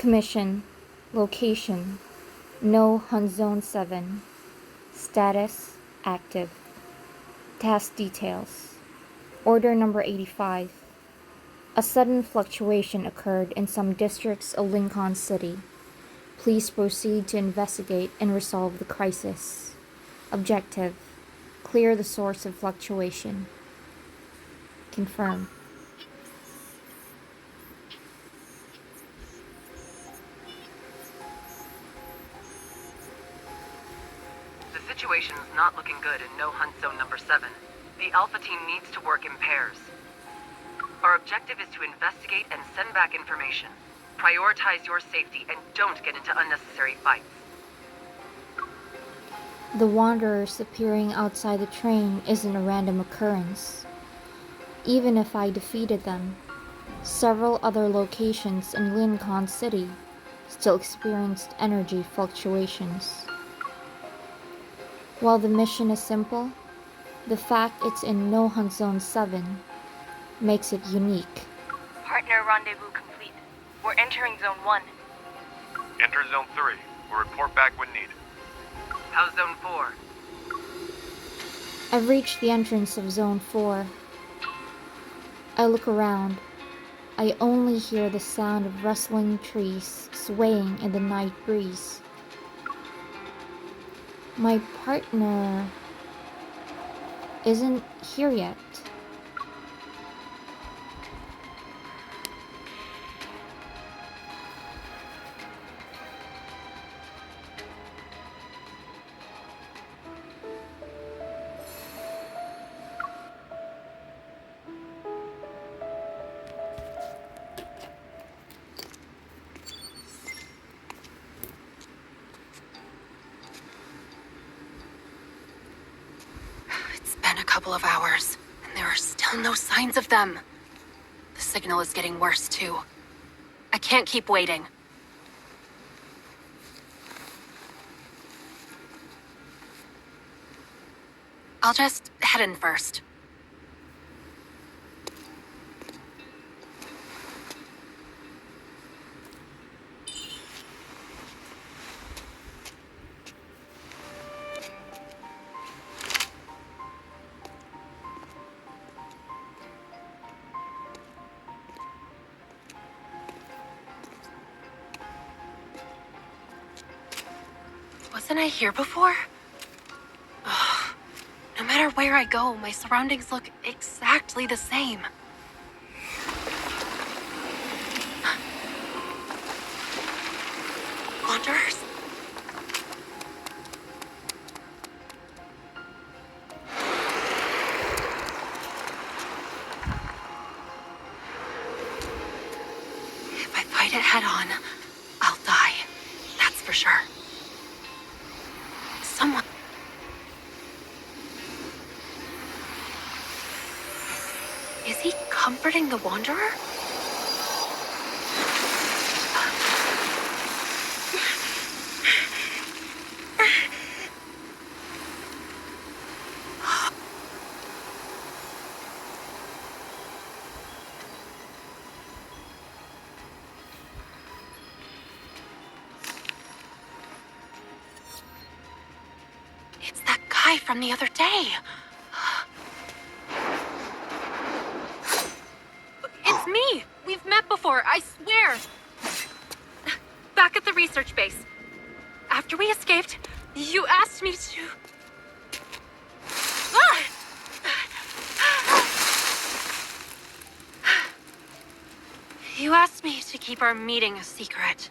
Commission. Location. No Hunt Zone 7. Status. Active. Task details. Order number 85. A sudden fluctuation occurred in some districts of Lincoln City. Please proceed to investigate and resolve the crisis. Objective. Clear the source of fluctuation. Confirm. The situation's not looking good in No Hunt Zone number 7. The Alpha team needs to work in pairs. Our objective is to investigate and send back information. Prioritize your safety and don't get into unnecessary fights. The Wanderers appearing outside the train isn't a random occurrence. Even if I defeated them, several other locations in Lincoln City still experienced energy fluctuations. While the mission is simple, the fact it's in No Hunt Zone 7 makes it unique. Partner rendezvous complete. We're entering Zone 1. Enter Zone 3. We'll report back when needed. How's Zone 4? I've reached the entrance of Zone 4. I look around. I only hear the sound of rustling trees swaying in the night breeze. My partner isn't here yet. Couple of hours, and there are still no signs of them. The signal is getting worse, too. I can't keep waiting. I'll just head in first. Wasn't I here before? Ugh. No matter where I go, my surroundings look exactly the same. Wanderers? If I fight it head on, I'll die. That's for sure. Someone... Is he comforting the Wanderer? It's that guy from the other day. It's me! We've met before, I swear! Back at the research base. After we escaped, you asked me to... Ah! You asked me to keep our meeting a secret.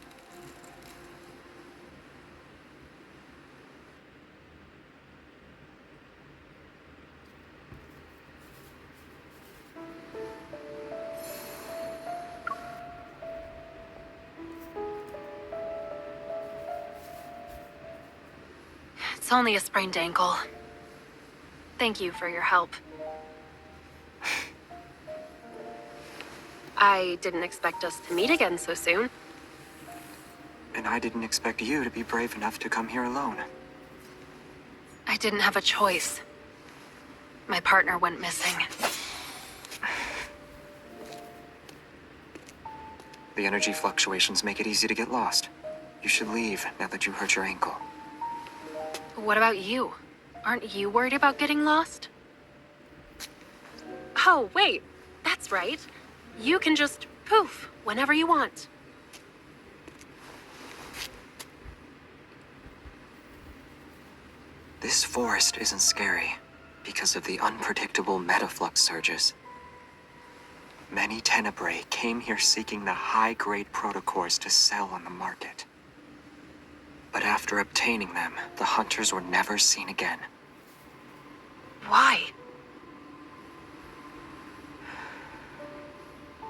It's only a sprained ankle. Thank you for your help. I didn't expect us to meet again so soon. And I didn't expect you to be brave enough to come here alone. I didn't have a choice. My partner went missing. The energy fluctuations make it easy to get lost. You should leave now that you hurt your ankle. What about you? Aren't you worried about getting lost? Oh, wait. That's right. You can just poof whenever you want. This forest isn't scary because of the unpredictable metaflux surges. Many Tenebrae came here seeking the high-grade protocores to sell on the market. But after obtaining them, the hunters were never seen again. Why?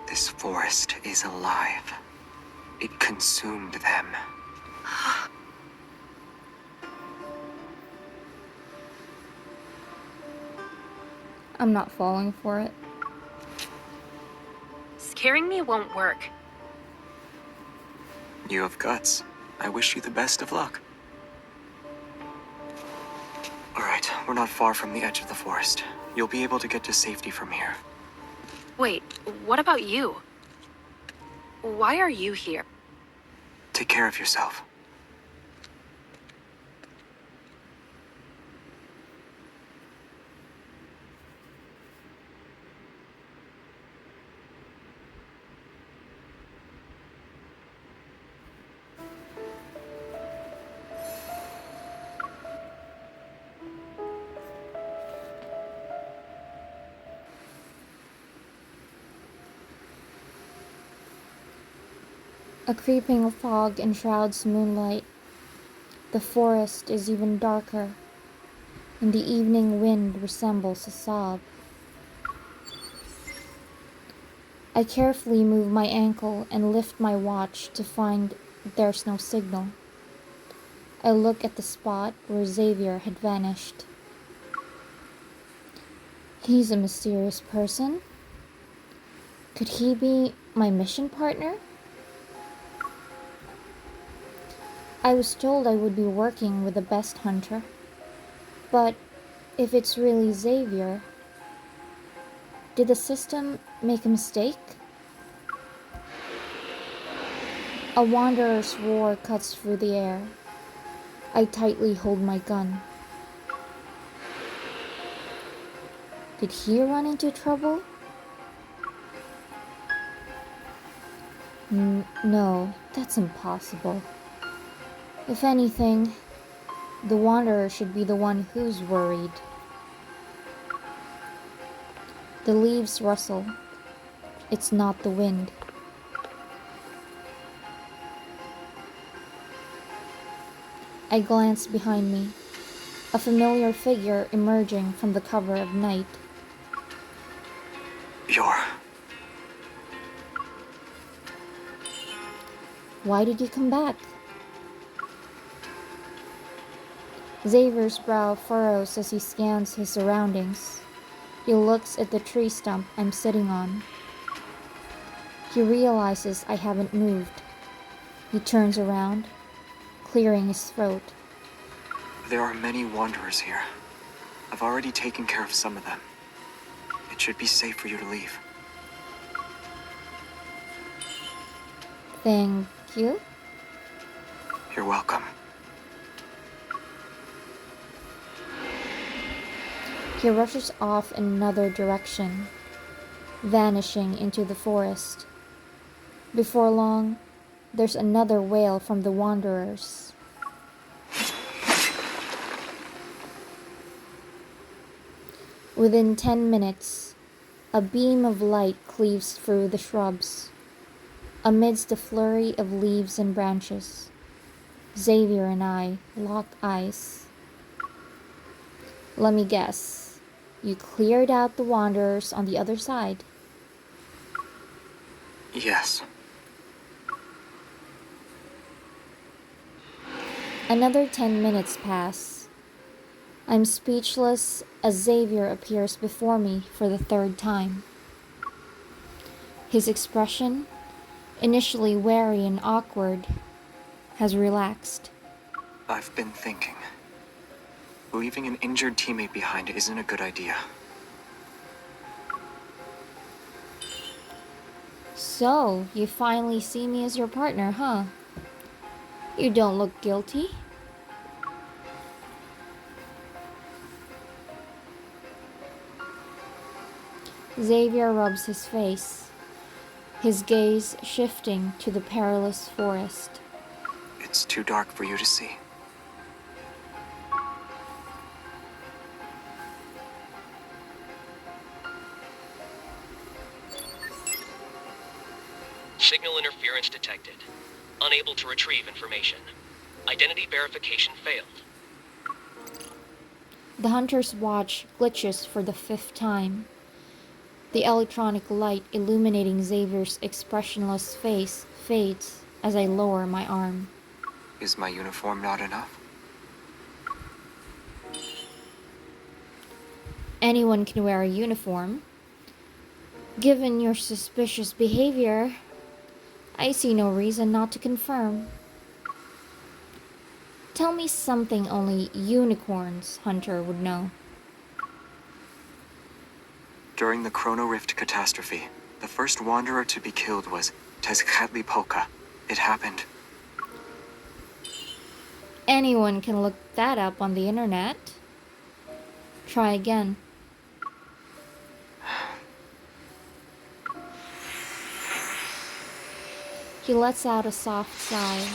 This forest is alive. It consumed them. I'm not falling for it. Scaring me won't work. You have guts. I wish you the best of luck. Alright, we're not far from the edge of the forest. You'll be able to get to safety from here. Wait, what about you? Why are you here? Take care of yourself. A creeping fog enshrouds moonlight. The forest is even darker, and the evening wind resembles a sob. I carefully move my ankle and lift my watch to find there's no signal. I look at the spot where Xavier had vanished. He's a mysterious person. Could he be my mission partner? I was told I would be working with the best hunter. But if it's really Xavier, did the system make a mistake? A wanderer's roar cuts through the air. I tightly hold my gun. Did he run into trouble? No, that's impossible. If anything, the wanderer should be the one who's worried. The leaves rustle. It's not the wind. I glance behind me, a familiar figure emerging from the cover of night. You're... Why did you come back? Xavier's brow furrows as he scans his surroundings. He looks at the tree stump I'm sitting on. He realizes I haven't moved. He turns around, clearing his throat. There are many wanderers here. I've already taken care of some of them. It should be safe for you to leave. Thank you. You're welcome. He rushes off in another direction, vanishing into the forest. Before long, there's another wail from the wanderers. Within 10 minutes, a beam of light cleaves through the shrubs. Amidst the flurry of leaves and branches, Xavier and I lock eyes. Let me guess, you cleared out the wanderers on the other side. Yes. Another 10 minutes pass. I'm speechless as Xavier appears before me for the third time. His expression, initially wary and awkward, has relaxed. I've been thinking. Leaving an injured teammate behind isn't a good idea. So, you finally see me as your partner, huh? You don't look guilty? Xavier rubs his face, his gaze shifting to the perilous forest. It's too dark for you to see. Signal interference detected. Unable to retrieve information. Identity verification failed. The hunter's watch glitches for the 5th time. The electronic light illuminating Xavier's expressionless face fades as I lower my arm. Is my uniform not enough? Anyone can wear a uniform. Given your suspicious behavior, I see no reason not to confirm. Tell me something only unicorns hunter would know. During the Chrono Rift catastrophe, the first wanderer to be killed was Tezcatlipoca. It happened. Anyone can look that up on the internet. Try again. He lets out a soft sigh.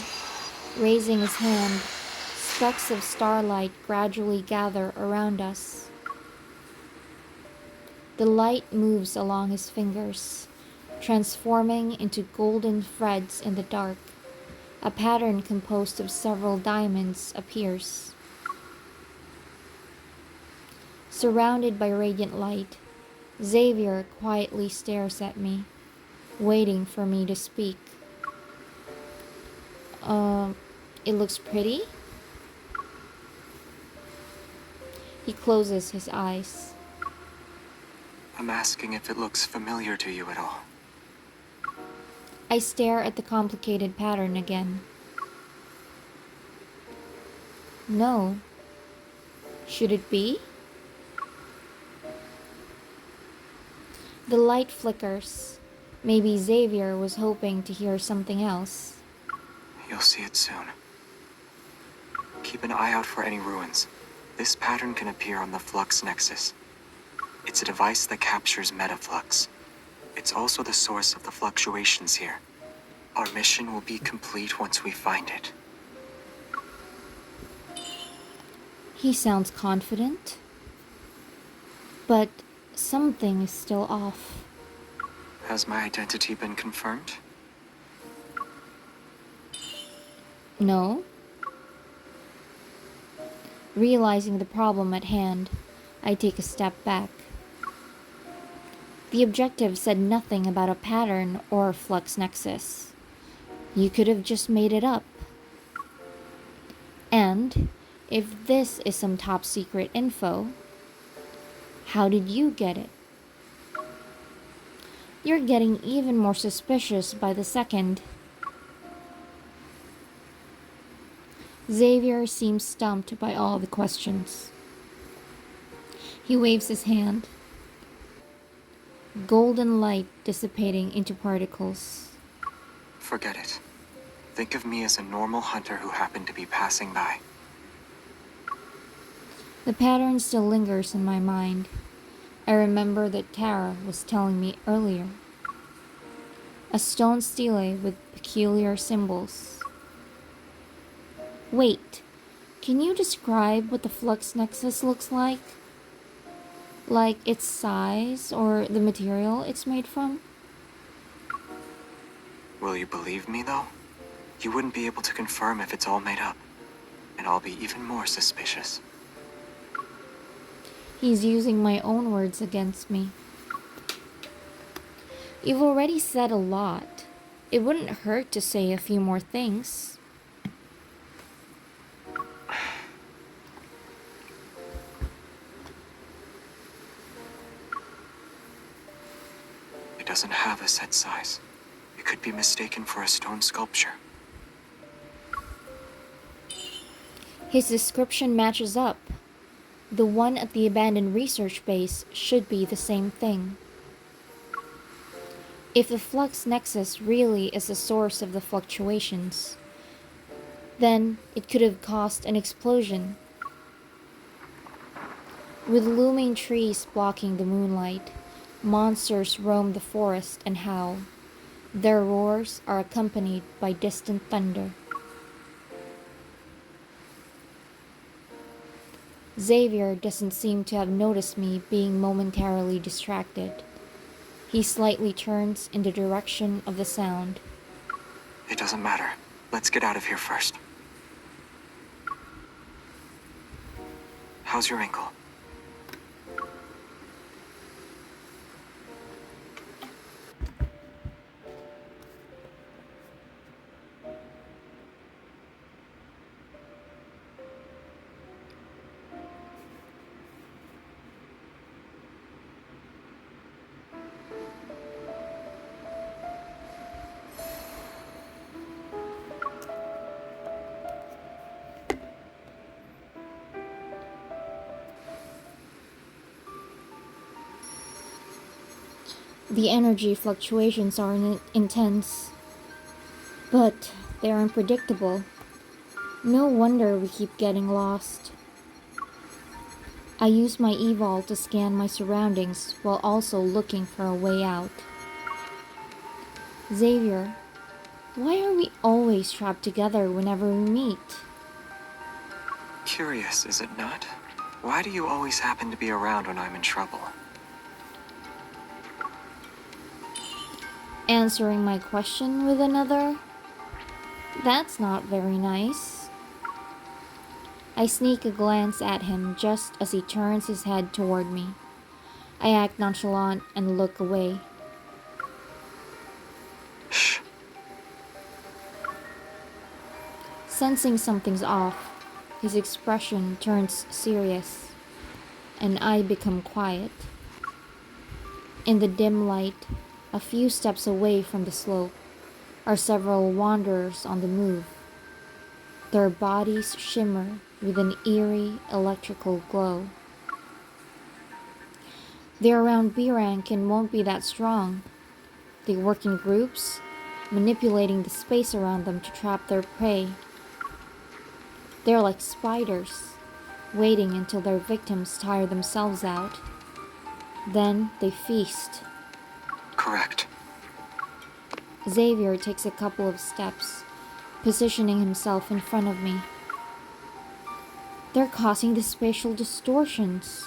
Raising his hand, specks of starlight gradually gather around us. The light moves along his fingers, transforming into golden threads in the dark. A pattern composed of several diamonds appears. Surrounded by radiant light, Xavier quietly stares at me, waiting for me to speak. It looks pretty? He closes his eyes. I'm asking if it looks familiar to you at all. I stare at the complicated pattern again. No. Should it be? The light flickers. Maybe Xavier was hoping to hear something else. You'll see it soon. Keep an eye out for any ruins. This pattern can appear on the Flux Nexus. It's a device that captures metaflux. It's also the source of the fluctuations here. Our mission will be complete once we find it. He sounds confident. But something is still off. Has my identity been confirmed? No? Realizing the problem at hand, I take a step back. The objective said nothing about a pattern or flux nexus. You could have just made it up. And if this is some top secret info, how did you get it? You're getting even more suspicious by the second. Xavier seems stumped by all the questions. He waves his hand. Golden light dissipating into particles. Forget it. Think of me as a normal hunter who happened to be passing by. The pattern still lingers in my mind. I remember that Tara was telling me earlier. A stone stele with peculiar symbols. Wait, can you describe what the flux nexus looks like? Like its size or the material it's made from? Will you believe me, though? You wouldn't be able to confirm if it's all made up. And I'll be even more suspicious. He's using my own words against me. You've already said a lot. It wouldn't hurt to say a few more things. It doesn't have a set size. It could be mistaken for a stone sculpture. His description matches up. The one at the abandoned research base should be the same thing. If the flux nexus really is the source of the fluctuations, then it could have caused an explosion. With looming trees blocking the moonlight, monsters roam the forest and howl. Their roars are accompanied by distant thunder. Xavier doesn't seem to have noticed me being momentarily distracted. He slightly turns in the direction of the sound. It doesn't matter. Let's get out of here first. How's your ankle? The energy fluctuations are intense, but they're unpredictable. No wonder we keep getting lost. I use my evol to scan my surroundings while also looking for a way out. Xavier, why are we always trapped together whenever we meet? Curious, is it not? Why do you always happen to be around when I'm in trouble? Answering my question with another? That's not very nice. I sneak a glance at him just as he turns his head toward me. I act nonchalant and look away. Shh. Sensing something's off, his expression turns serious, and I become quiet. In the dim light, a few steps away from the slope, are several wanderers on the move. Their bodies shimmer with an eerie electrical glow. They're around B rank and won't be that strong. They work in groups, manipulating the space around them to trap their prey. They're like spiders, waiting until their victims tire themselves out. Then they feast. Correct. Xavier takes a couple of steps, positioning himself in front of me. They're causing the spatial distortions.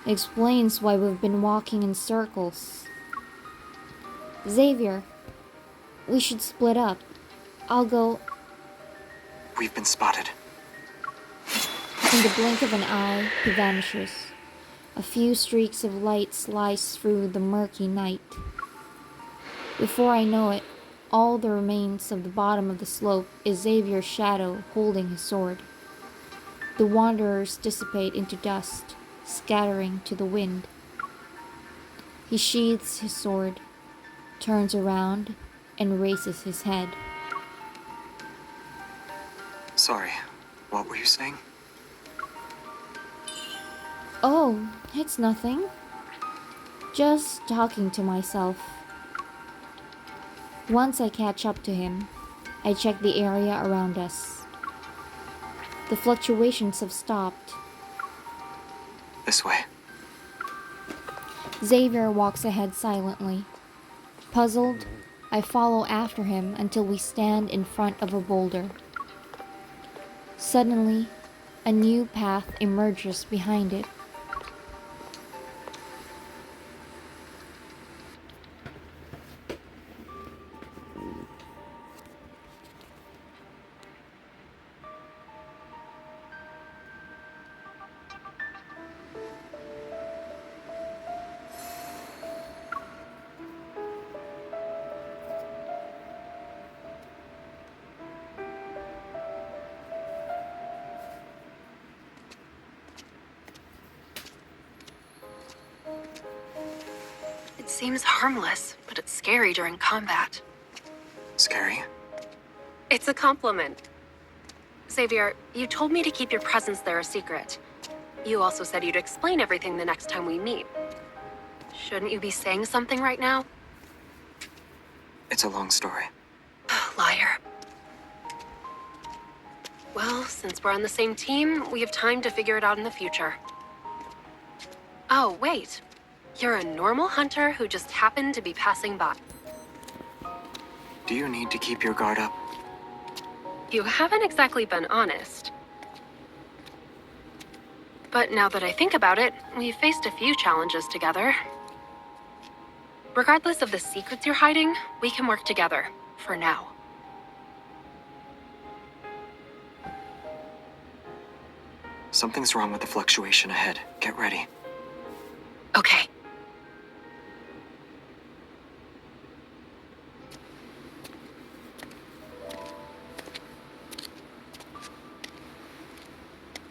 Explains why we've been walking in circles. Xavier, we should split up. I'll go. We've been spotted. In the blink of an eye, he vanishes. A few streaks of light slice through the murky night. Before I know it, all that remains of the bottom of the slope is Xavier's shadow holding his sword. The wanderers dissipate into dust, scattering to the wind. He sheathes his sword, turns around, and raises his head. Sorry, what were you saying? Oh, it's nothing. Just talking to myself. Once I catch up to him, I check the area around us. The fluctuations have stopped. This way. Xavier walks ahead silently. Puzzled, I follow after him until we stand in front of a boulder. Suddenly, a new path emerges behind it. It seems harmless, but it's scary during combat. Scary? It's a compliment. Xavier, you told me to keep your presence there a secret. You also said you'd explain everything the next time we meet. Shouldn't you be saying something right now? It's a long story. Liar. Well, since we're on the same team, we have time to figure it out in the future. Oh, wait. You're a normal hunter who just happened to be passing by. Do you need to keep your guard up? You haven't exactly been honest. But now that I think about it, we've faced a few challenges together. Regardless of the secrets you're hiding, we can work together, for now. Something's wrong with the fluctuation ahead. Get ready. Okay.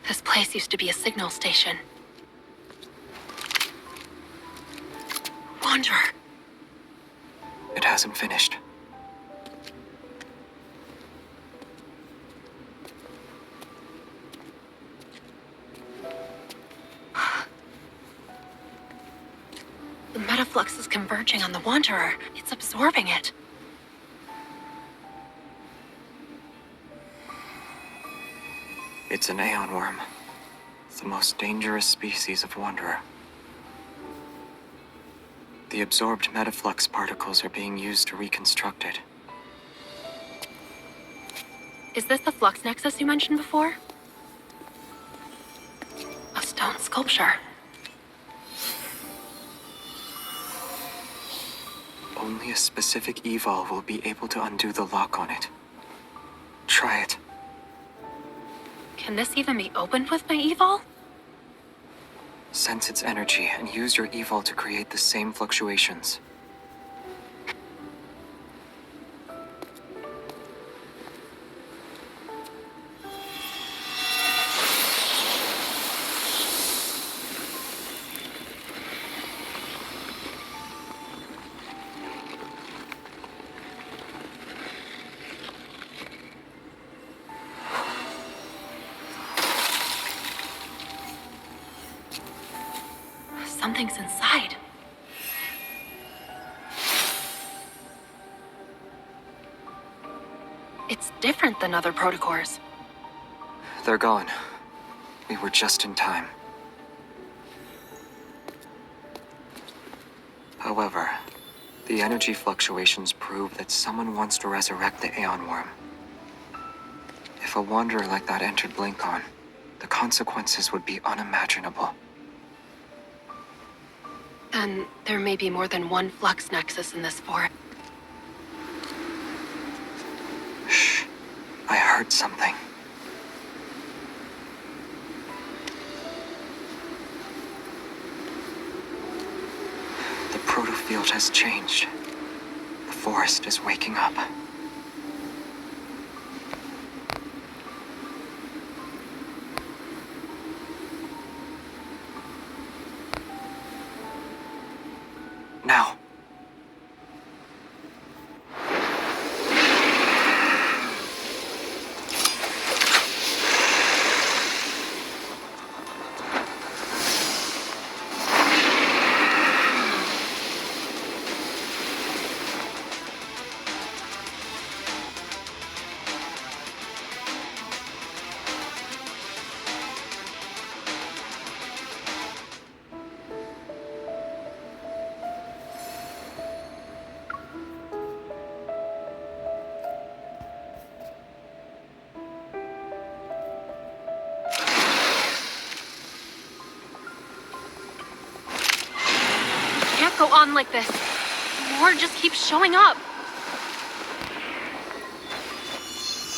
This place used to be a signal station. Wanderer. It hasn't finished. The metaflux is converging on the Wanderer. It's absorbing it. It's an Aeon worm. It's the most dangerous species of wanderer. The absorbed metaflux particles are being used to reconstruct it. Is this the flux nexus you mentioned before? A stone sculpture. Only a specific evol will be able to undo the lock on it. Try it. Can this even be opened with my evol? Sense its energy and use your evol to create the same fluctuations. Something's inside. It's different than other protocors. They're gone. We were just in time. However, the energy fluctuations prove that someone wants to resurrect the Aeon Worm. If a wanderer like that entered Blinkon, the consequences would be unimaginable. And there may be more than one flux nexus in this forest. Shh. I heard something. The protofield has changed. The forest is waking up. Now. Can't go on like this. More just keeps showing up.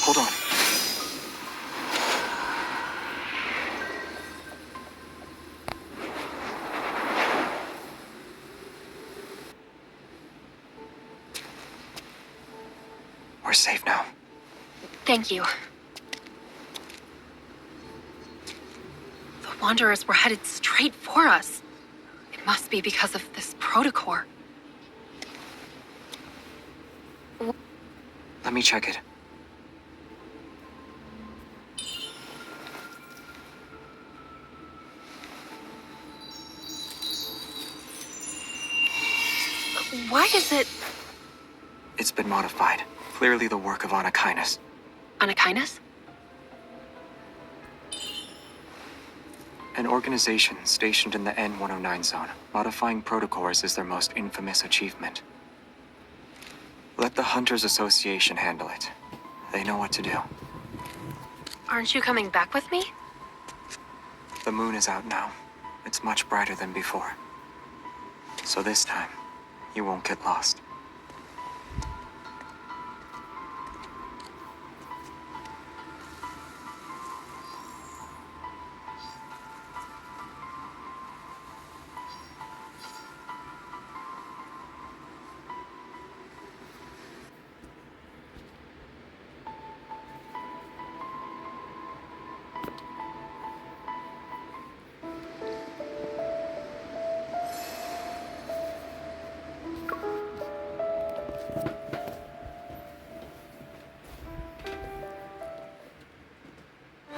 Hold on. We're safe now. Thank you. The Wanderers were headed straight for us. It must be because of this protocore. Let me check it. Why is it... It's been modified. Clearly the work of Anakinus. Anakinus? An organization stationed in the N-109 zone. Modifying protocors is their most infamous achievement. Let the Hunters Association handle it. They know what to do. Aren't you coming back with me? The moon is out now. It's much brighter than before. So this time, you won't get lost.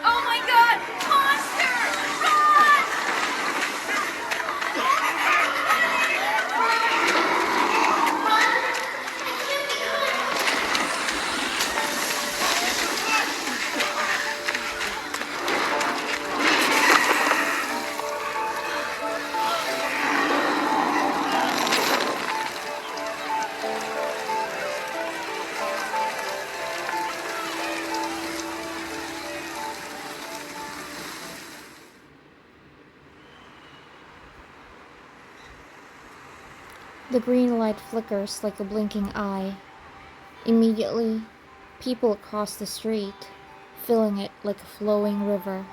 Oh my god! Monster! The green light flickers like a blinking eye. Immediately, people across the street, filling it like a flowing river.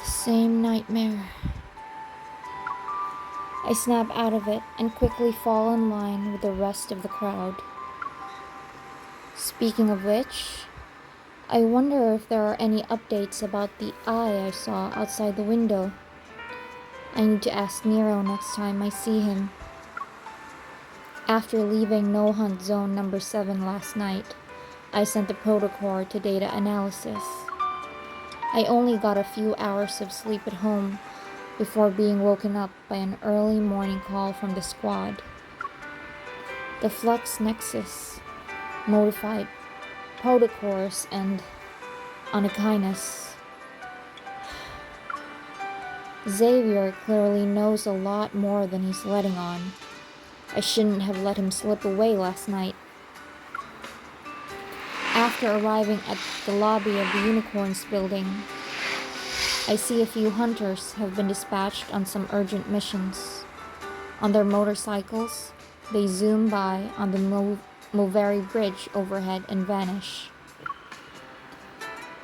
The same nightmare. I snap out of it and quickly fall in line with the rest of the crowd. Speaking of which, I wonder if there are any updates about the eye I saw outside the window. I need to ask Nero next time I see him. After leaving No Hunt Zone number 7 last night, I sent the protocol to data analysis. I only got a few hours of sleep at home before being woken up by an early morning call from the squad. The Flux Nexus notified protocols and Anakinus. Xavier clearly knows a lot more than he's letting on. I shouldn't have let him slip away last night. After arriving at the lobby of the Unicorns building, I see a few hunters have been dispatched on some urgent missions. On their motorcycles, they zoom by on the Mulberry Bridge overhead and vanish.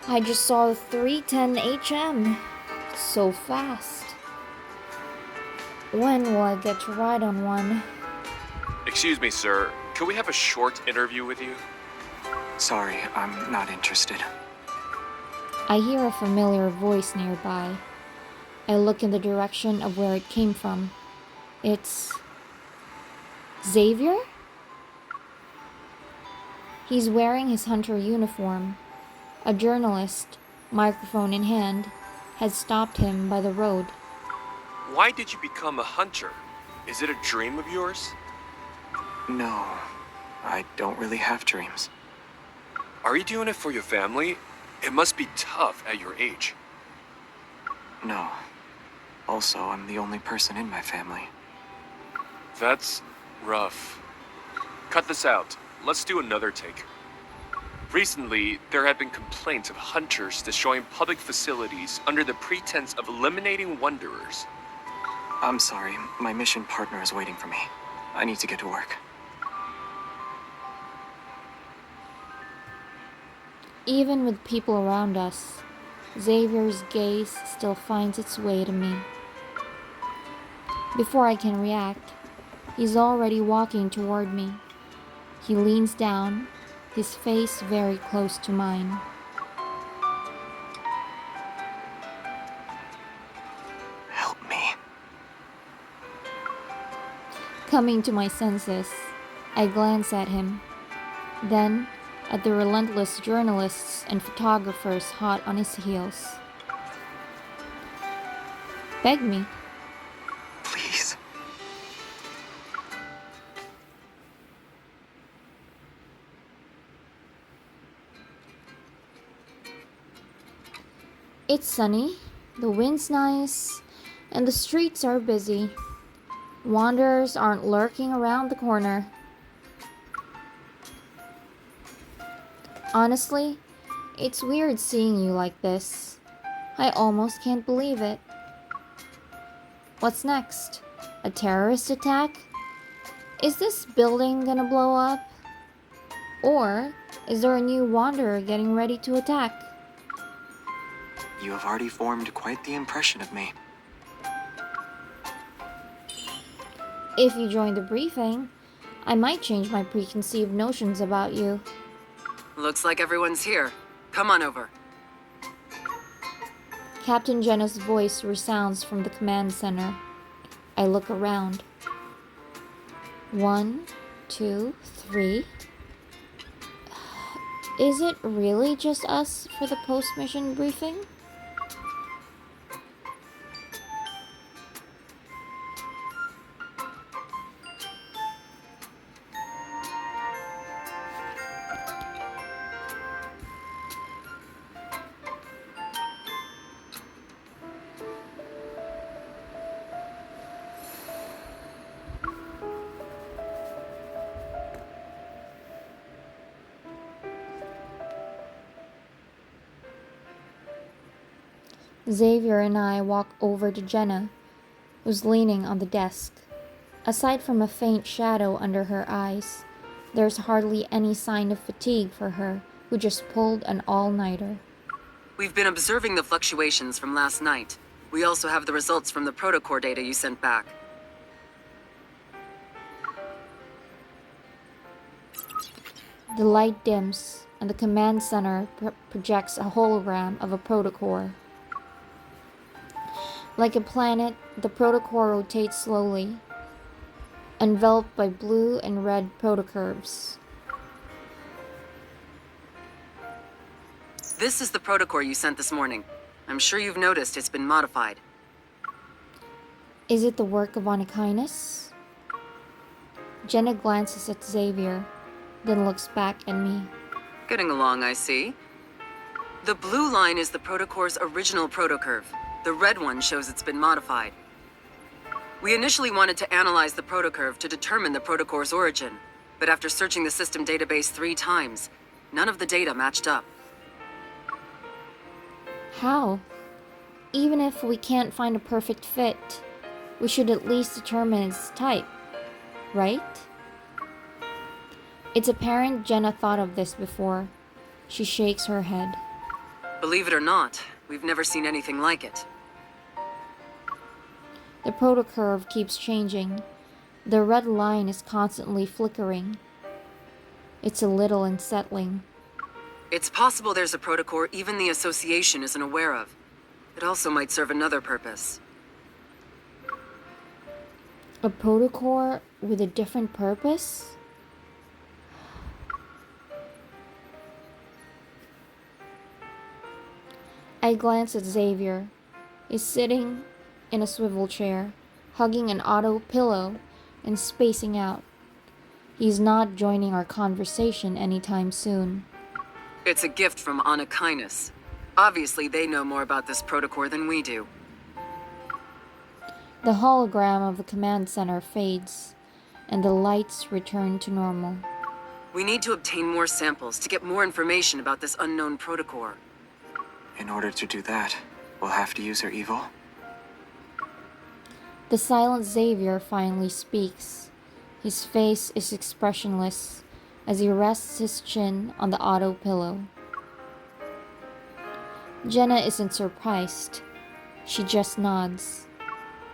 I just saw the 310 HM. So fast. When will I get to ride on one? Excuse me, sir. Can we have a short interview with you? Sorry, I'm not interested. I hear a familiar voice nearby. I look in the direction of where it came from. It's Xavier? He's wearing his hunter uniform. A journalist, microphone in hand, had stopped him by the road. Why did you become a hunter? Is it a dream of yours? No, I don't really have dreams. Are you doing it for your family? It must be tough at your age. No. Also, I'm the only person in my family. That's rough. Cut this out. Let's do another take. Recently, there have been complaints of hunters destroying public facilities under the pretense of eliminating wanderers. I'm sorry, my mission partner is waiting for me. I need to get to work. Even with people around us, Xavier's gaze still finds its way to me. Before I can react, he's already walking toward me. He leans down, his face very close to mine. Help me. Coming to my senses, I glance at him, then at the relentless journalists and photographers hot on his heels. Beg me. Please. It's sunny, the wind's nice, and the streets are busy. Wanderers aren't lurking around the corner. Honestly, it's weird seeing you like this. I almost can't believe it. What's next? A terrorist attack? Is this building gonna blow up? Or is there a new wanderer getting ready to attack? You have already formed quite the impression of me. If you join the briefing, I might change my preconceived notions about you. Looks like everyone's here. Come on over. Captain Jenna's voice resounds from the command center. I look around. 1, 2, 3. Is it really just us for the post-mission briefing? Xavier and I walk over to Jenna, who's leaning on the desk. Aside from a faint shadow under her eyes, there's hardly any sign of fatigue for her, who just pulled an all-nighter. We've been observing the fluctuations from last night. We also have the results from the protocore data you sent back. The light dims, and the command center projects a hologram of a protocore. Like a planet, the protocore rotates slowly, enveloped by blue and red protocurves. This is the protocore you sent this morning. I'm sure you've noticed it's been modified. Is it the work of Anakinus? Jenna glances at Xavier, then looks back at me. Getting along, I see. The blue line is the protocore's original protocurve. The red one shows it's been modified. We initially wanted to analyze the protocurve to determine the protocore's origin, but after searching the system database 3 times, none of the data matched up. How? Even if we can't find a perfect fit, we should at least determine its type, right? It's apparent Jenna thought of this before. She shakes her head. Believe it or not, we've never seen anything like it. The protocurve keeps changing. The red line is constantly flickering. It's a little unsettling. It's possible there's a protocore even the Association isn't aware of. It also might serve another purpose. A protocore with a different purpose? I glance at Xavier. He's sitting in a swivel chair, hugging an auto pillow and spacing out. He's not joining our conversation anytime soon. It's a gift from Anakinus. Obviously, they know more about this protocore than we do. The hologram of the command center fades, and the lights return to normal. We need to obtain more samples to get more information about this unknown protocore. In order to do that, we'll have to use our evil. The silent Xavier finally speaks. His face is expressionless as he rests his chin on the auto pillow. Jenna isn't surprised. She just nods.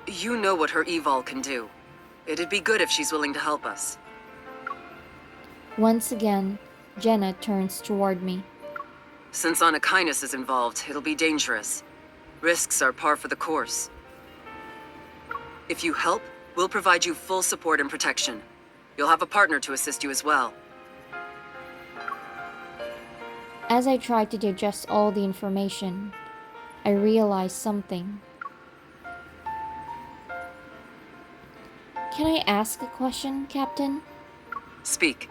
You know what her evol can do. It'd be good if she's willing to help us. Once again, Jenna turns toward me. Since Anakinus is involved, it'll be dangerous. Risks are par for the course. If you help, we'll provide you full support and protection. You'll have a partner to assist you as well. As I try to digest all the information, I realize something. Can I ask a question, Captain? Speak.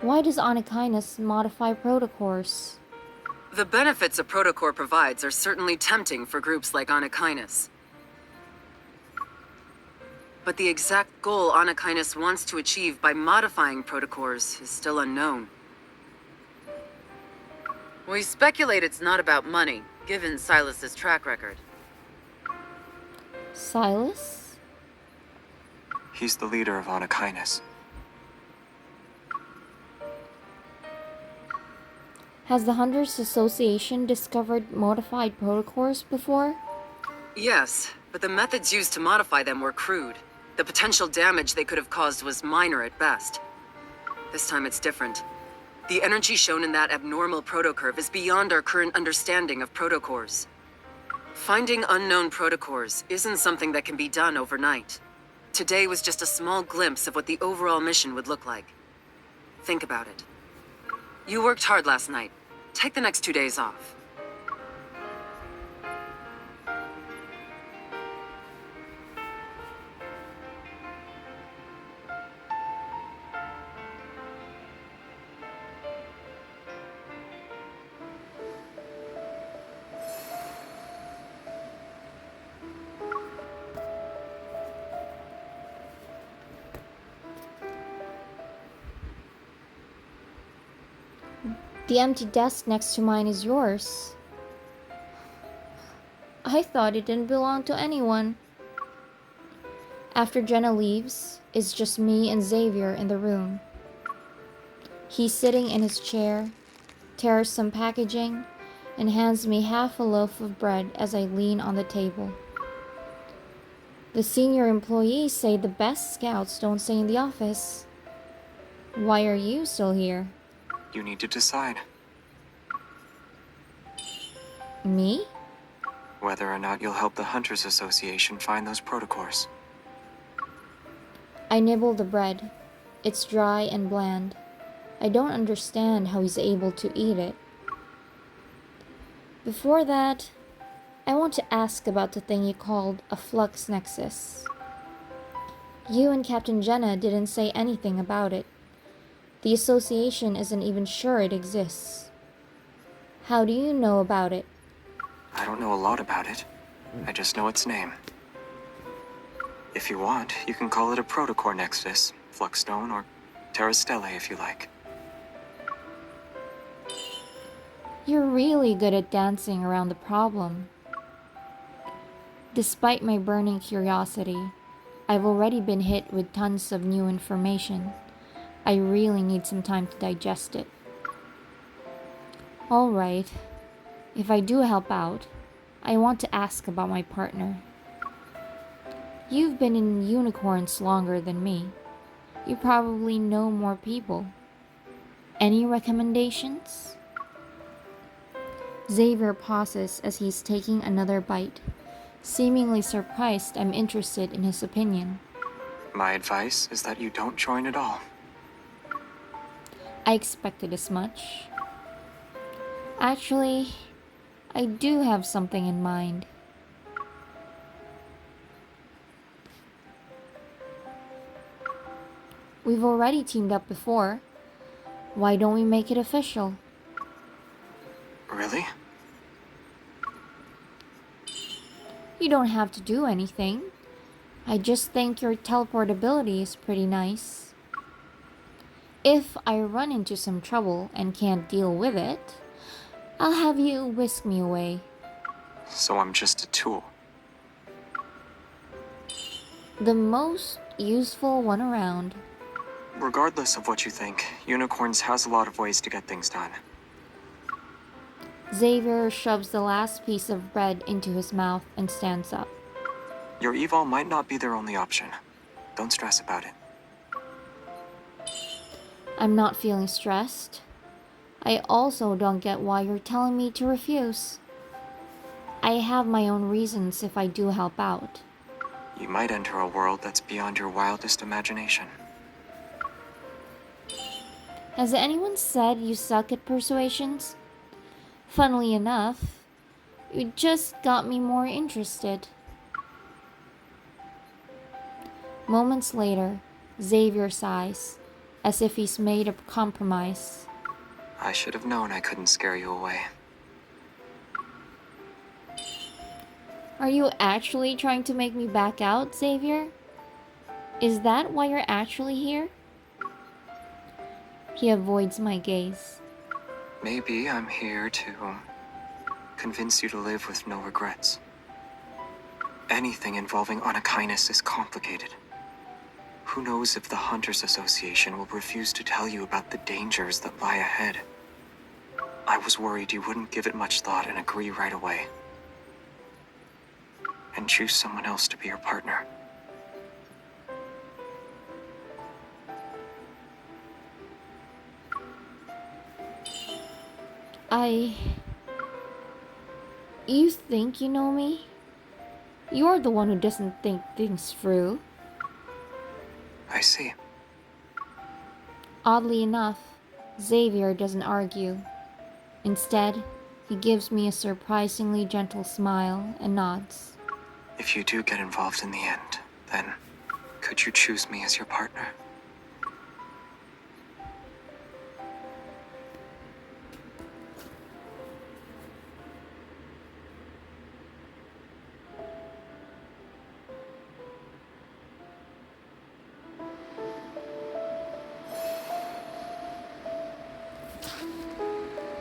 Why does Onychines modify protocours? The benefits a protocore provides are certainly tempting for groups like Onychines. But the exact goal Onychines wants to achieve by modifying protocours is still unknown. We speculate it's not about money, given Silas's track record. Silas? He's the leader of Onychines. Has the Hunters Association discovered modified protocours before? Yes, but the methods used to modify them were crude. The potential damage they could have caused was minor at best. This time it's different. The energy shown in that abnormal protocurve is beyond our current understanding of protocours. Finding unknown protocours isn't something that can be done overnight. Today was just a small glimpse of what the overall mission would look like. Think about it. You worked hard last night. Take the next 2 days off. The empty desk next to mine is yours. I thought it didn't belong to anyone. After Jenna leaves, it's just me and Xavier in the room. He's sitting in his chair, tears some packaging, and hands me half a loaf of bread as I lean on the table. The senior employees say the best scouts don't stay in the office. Why are you still here? You need to decide Me? whether or not you'll help the Hunters Association find those protocours. I nibble the bread. It's dry and bland. I don't understand how he's able to eat it. Before that, I want to ask about the thing you called a flux nexus. You and Captain Jenna didn't say anything about it. The association isn't even sure it exists. How do you know about it? I don't know a lot about it. I just know its name. If you want, you can call it a protocore nexus, Fluxstone, or Terra Stellae if you like. You're really good at dancing around the problem. Despite my burning curiosity, I've already been hit with tons of new information. I really need some time to digest it. Alright, if I do help out, I want to ask about my partner. You've been in unicorns longer than me. You probably know more people. Any recommendations? Xavier pauses as he's taking another bite, seemingly surprised I'm interested in his opinion. My advice is that you don't join at all. I expected as much. Actually, I do have something in mind. We've already teamed up before. Why don't we make it official? Really? You don't have to do anything. I just think your teleportability is pretty nice. If I run into some trouble and can't deal with it, I'll have you whisk me away. So I'm just a tool. The most useful one around. Regardless of what you think, Unicorns has a lot of ways to get things done. Xavier shoves the last piece of bread into his mouth and stands up. Your evol might not be their only option. Don't stress about it. I'm not feeling stressed. I also don't get why you're telling me to refuse. I have my own reasons if I do help out. You might enter a world that's beyond your wildest imagination. Has anyone said you suck at persuasions? Funnily enough, you just got me more interested. Moments later, Xavier sighs, as if he's made a compromise. I should have known I couldn't scare you away. Are you actually trying to make me back out, Xavier? Is that why you're actually here? He avoids my gaze. Maybe I'm here to convince you to live with no regrets. Anything involving Anakainis is complicated. Who knows if the Hunters Association will refuse to tell you about the dangers that lie ahead. I was worried you wouldn't give it much thought and agree right away. And choose someone else to be your partner. You think you know me? You're the one who doesn't think things through. I see. Oddly enough, Xavier doesn't argue. Instead, he gives me a surprisingly gentle smile and nods. If you do get involved in the end, then could you choose me as your partner?